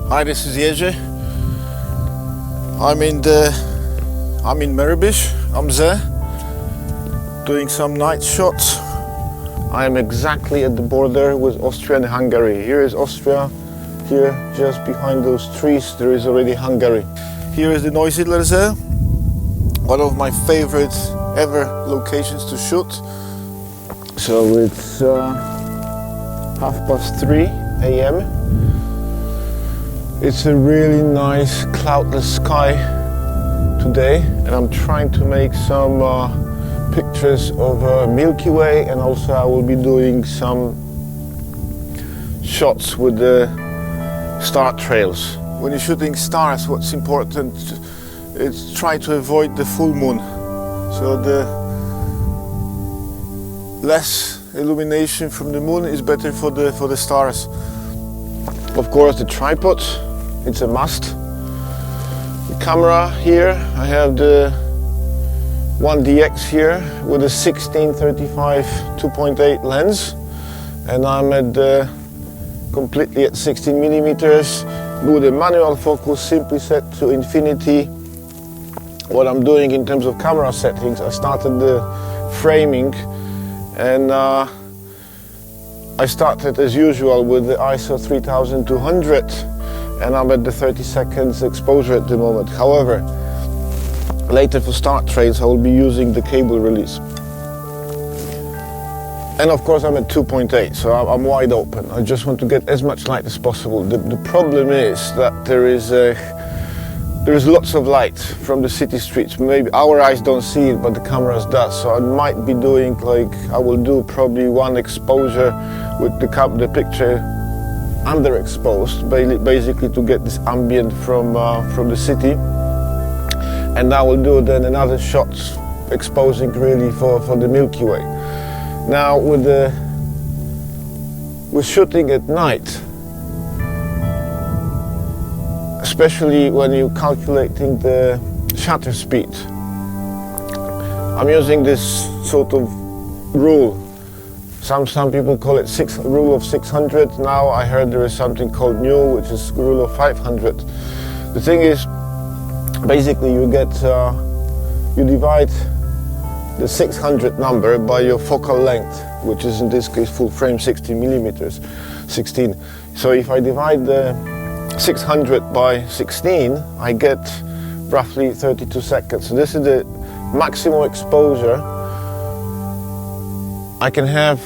Hi, this is Jerzy. I'm in Mörbisch. I'm there doing some night shots. I am exactly at the border with Austria and Hungary. Here is Austria. Here, just behind those trees, there is already Hungary. Here is the Neusiedler there. One of my favorite ever locations to shoot. So it's 3:30 a.m. It's a really nice cloudless sky today, and I'm trying to make some pictures of Milky Way, and also I will be doing some shots with the star trails. When you're shooting stars, what's important is try to avoid the full moon. So the less illumination from the moon is better for the stars. Of course, the tripod, it's a must. The camera here, I have the 1DX here with a 16-35 2.8 lens, and I'm completely at 16 millimeters with a manual focus simply set to infinity. What I'm doing in terms of camera settings, I started the framing, and I started as usual with the ISO 3200, and I'm at the 30 seconds exposure at the moment. However, later for start trails I will be using the cable release. And of course I'm at 2.8, so I'm wide open. I just want to get as much light as possible. The problem is that there is lots of light from the city streets. Maybe our eyes don't see it, but the cameras does. So I might be doing I will do probably one exposure with the picture underexposed, basically to get this ambient from the city. And I will do then another shot exposing really for the Milky Way. Now with shooting at night, especially when you're calculating the shutter speed, I'm using this sort of rule. Some people call it rule of 600. Now I heard there is something called new, which is rule of 500. The thing is, basically you divide the 600 number by your focal length, which is in this case full frame 16 millimeters, 16. So if I divide the 600 by 16, I get roughly 32 seconds. So this is the maximum exposure I can have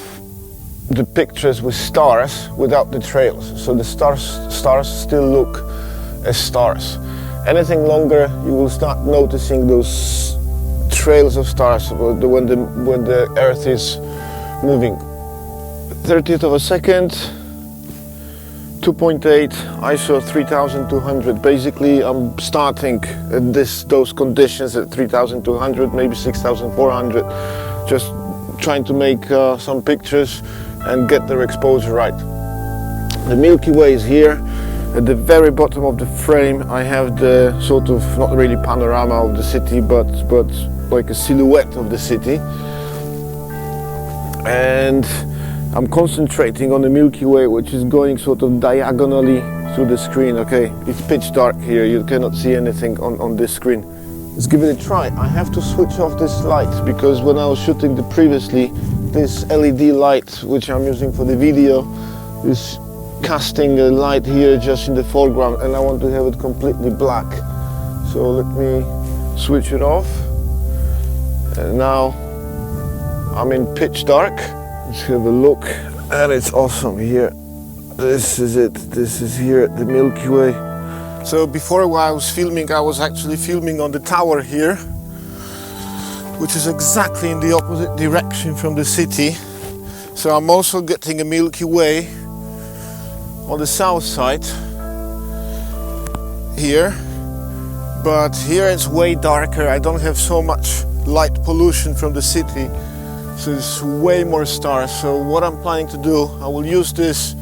the pictures with stars without the trails. So the stars still look as stars. Anything longer, you will start noticing those trails of stars when the Earth is moving. 30th of a second, 2.8 ISO 3200. Basically, I'm starting at those conditions at 3200, maybe 6400, just trying to make some pictures and get their exposure right. The Milky Way is here. At the very bottom of the frame, I have the sort of, not really panorama of the city, but like a silhouette of the city. And I'm concentrating on the Milky Way, which is going sort of diagonally through the screen. Okay, it's pitch dark here, you cannot see anything on this screen. Let's give it a try. I have to switch off this light because when I was shooting previously, this LED light, which I'm using for the video, is casting a light here just in the foreground, and I want to have it completely black. So let me switch it off. And now I'm in pitch dark. Let's have a look, and it's awesome here. This is it. This is here at the Milky Way. So before while I was filming, I was actually filming on the tower here, which is exactly in the opposite direction from the city. So I'm also getting a Milky Way on the south side here, but here it's way darker. I don't have so much light pollution from the city, so it's way more stars. So what I'm planning to do, I will use this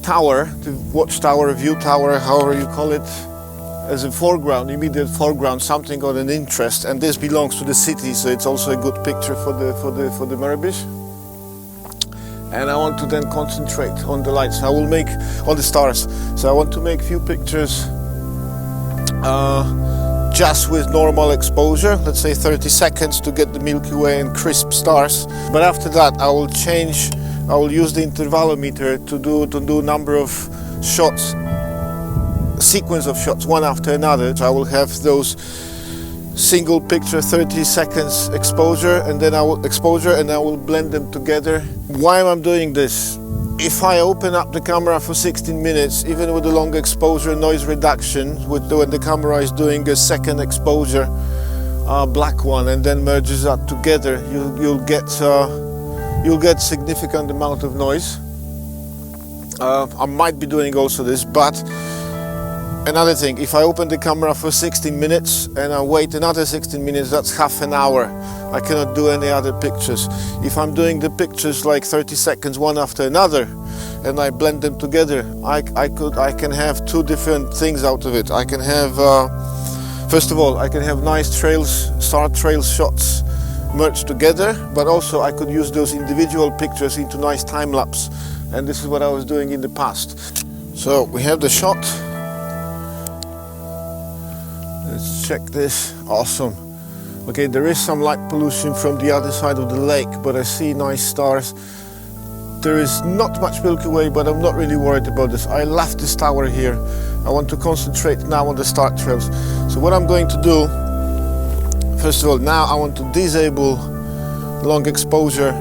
tower, the watchtower, view tower, however you call it, as a foreground, immediate foreground, something of an interest. And this belongs to the city, so it's also a good picture for the Mörbisch. and I want to then concentrate on the lights. I will make on the stars. So I want to make few pictures just with normal exposure, let's say 30 seconds to get the Milky Way and crisp stars. But after that I will use the intervalometer to do a number of shots, sequence of shots one after another. So I will have those single picture 30 seconds exposure and then I will blend them together. Why am I doing this? If I open up the camera for 16 minutes, even with the long exposure noise reduction, when the camera is doing a second exposure, black one, and then merges that together, you'll get significant amount of noise. I might be doing also this, but another thing, if I open the camera for 16 minutes and I wait another 16 minutes, that's half an hour. I cannot do any other pictures. If I'm doing the pictures like 30 seconds one after another and I blend them together, I can have two different things out of it. I can have, first of all, I can have nice star trails shots merged together, but also I could use those individual pictures into nice time-lapse. And this is what I was doing in the past. So we have the shot. Let's check this. Awesome. Okay, there is some light pollution from the other side of the lake, but I see nice stars. There is not much Milky Way, but I'm not really worried about this. I left this tower here. I want to concentrate now on the star trails. So what I'm going to do, first of all, now I want to disable long exposure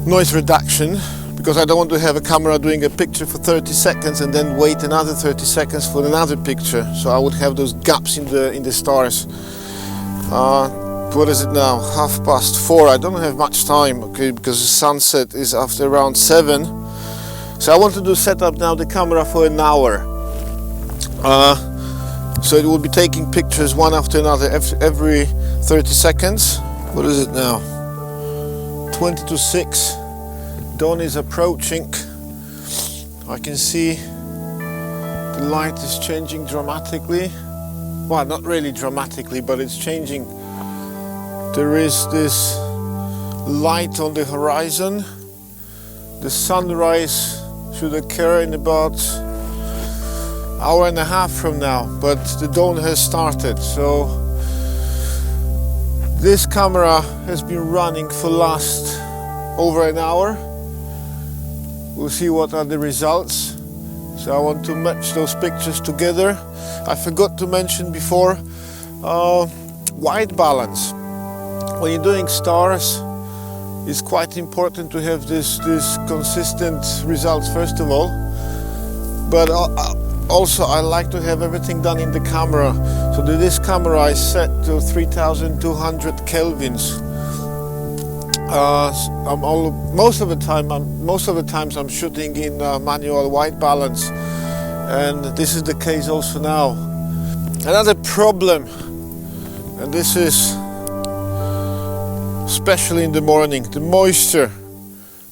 noise reduction, because I don't want to have a camera doing a picture for 30 seconds and then wait another 30 seconds for another picture. So I would have those gaps in the stars. What is it now? 4:30. I don't have much time, okay, because the sunset is after around 7. So I want to set up now the camera for an hour. So it will be taking pictures one after another every 30 seconds. What is it now? 20 to 6. Dawn is approaching. I can see the light is changing dramatically. Well, not really dramatically, but it's changing. There is this light on the horizon. The sunrise should occur in about an hour and a half from now, but the dawn has started. So this camera has been running for last over an hour. We'll see what are the results. So I want to match those pictures together. I forgot to mention before, white balance. When you're doing stars, it's quite important to have this consistent results first of all. But also I like to have everything done in the camera. So this camera is set to 3200 kelvins. Most of the times I'm shooting in manual white balance, and this is the case also now. Another problem, and this is especially in the morning, the moisture.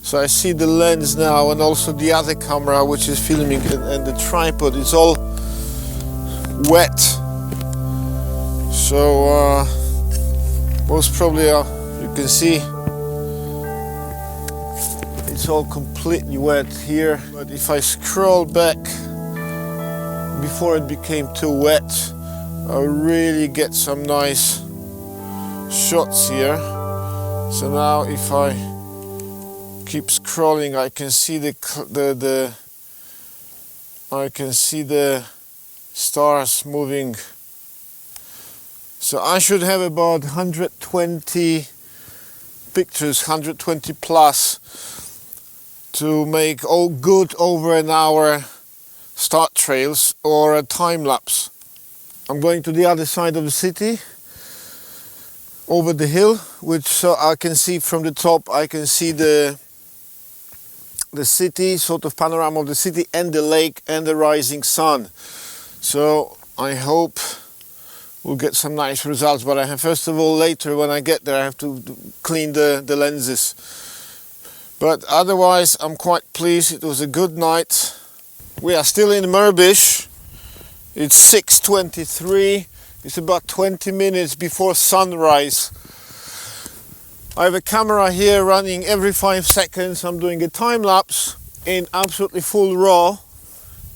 So I see the lens now and also the other camera which is filming, and the tripod is all wet. So most probably you can see it's all completely wet here. But if I scroll back before it became too wet, I really get some nice shots here. So now if I keep scrolling, I can see the stars moving. So I should have about 120 pictures, 120 plus, to make all good over an hour start trails or a time lapse. I'm going to the other side of the city, over the hill, which so I can see from the top. I can see the city, sort of panorama of the city and the lake and the rising sun. So I hope we'll get some nice results. But I have, first of all, later when I get there, I have to clean the lenses. But otherwise, I'm quite pleased. It was a good night. We are still in Mörbisch. It's 6:23. 23. It's about 20 minutes before sunrise. I have a camera here running every 5 seconds. I'm doing a time lapse in absolutely full RAW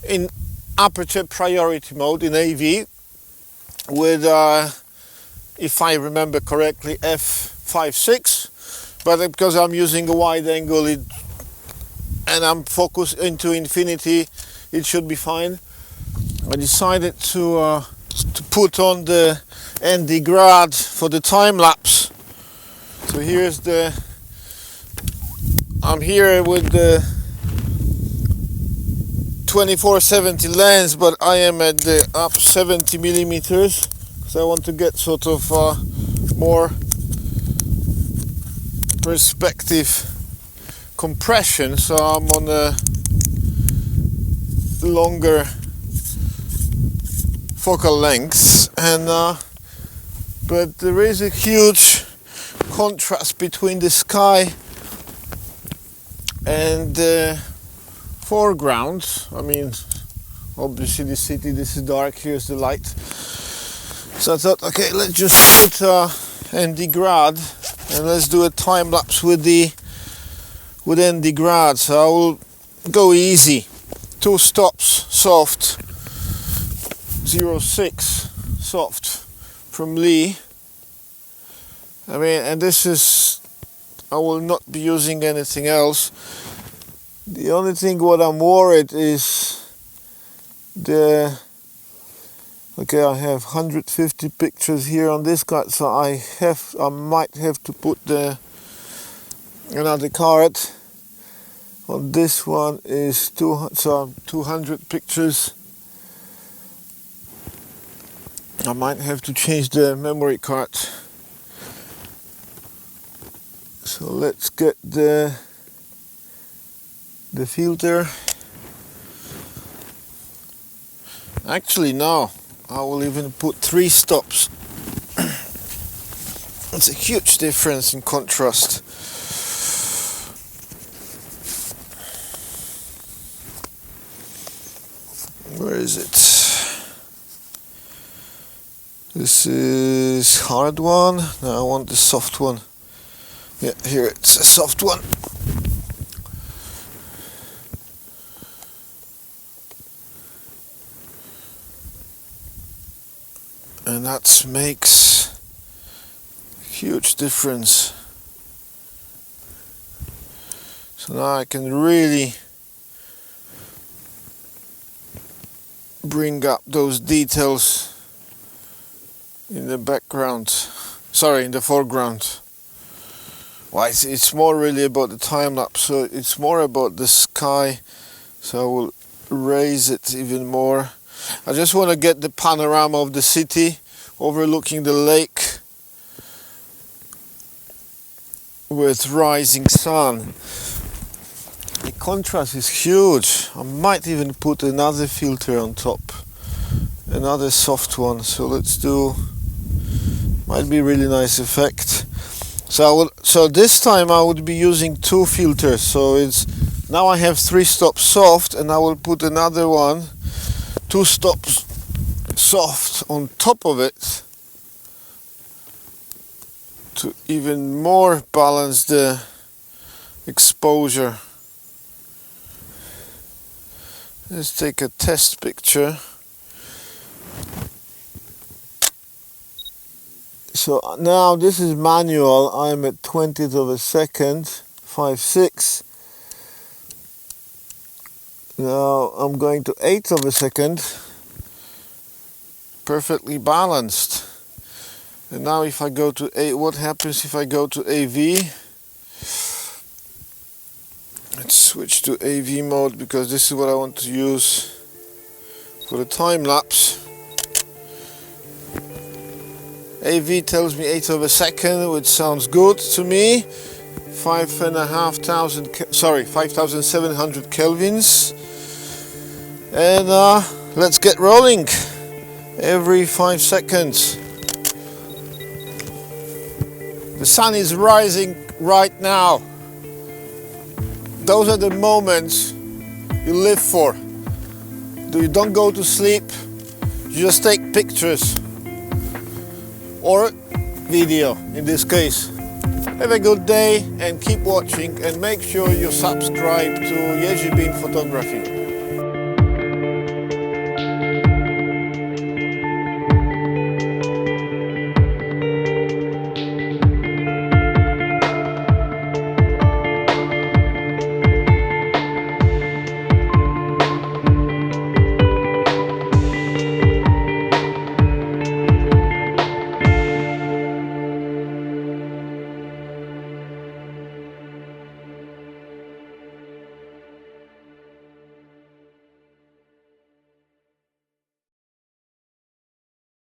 in aperture priority mode in AV with if I remember correctly f5.6, but because I'm using a wide angle and I'm focused into infinity, it should be fine. I decided to put on the ND grad for the time lapse. So here's I'm here with the 2470 lens, but I am at the up 70 millimeters because I want to get sort of more perspective compression. So I'm on a longer focal length, and but there is a huge contrast between the sky and the foreground. I mean, obviously the city, this is dark, here's the light. So I thought, okay, let's just put ND grad and let's do a time lapse with ND grad. So I will go easy. 2 stops soft, 0.6 soft from Lee. I mean, and this is, I will not be using anything else. The only thing what I'm worried is okay, I have 150 pictures here on this card, so I might have to put another card. On this one is 200 pictures. I might have to change the memory card. So let's get the filter. Actually, no, I will even put 3 stops. It's a huge difference in contrast. Where is it? This is hard one. No, I want the soft one. Yeah, here it's a soft one. And that makes a huge difference. So now I can really bring up those details in the background, sorry, in the foreground. Well, it's more really about the time lapse, so it's more about the sky, so I will raise it even more. I just want to get the panorama of the city overlooking the lake with rising sun. The contrast is huge. I might even put another filter on top, another soft one. So let's do, might be really nice effect. So this time I would be using 2 filters. So it's now I have 3 stops soft, and I will put another one, 2 stops soft on top of it to even more balance the exposure. Let's take a test picture. So now this is manual. I'm at 20th of a second, 5.6. Now I'm going to 1/8 of a second. Perfectly balanced. And now if I go to what happens if I go to AV? Let's switch to AV mode because this is what I want to use for the time lapse. AV tells me 1/8 of a second, which sounds good to me. 5,700 kelvins. And let's get rolling. Every 5 seconds. The sun is rising right now. Those are the moments you live for. You don't go to sleep, you just take pictures or video in this case. Have a good day and keep watching, and make sure you subscribe to Jerzy Photography.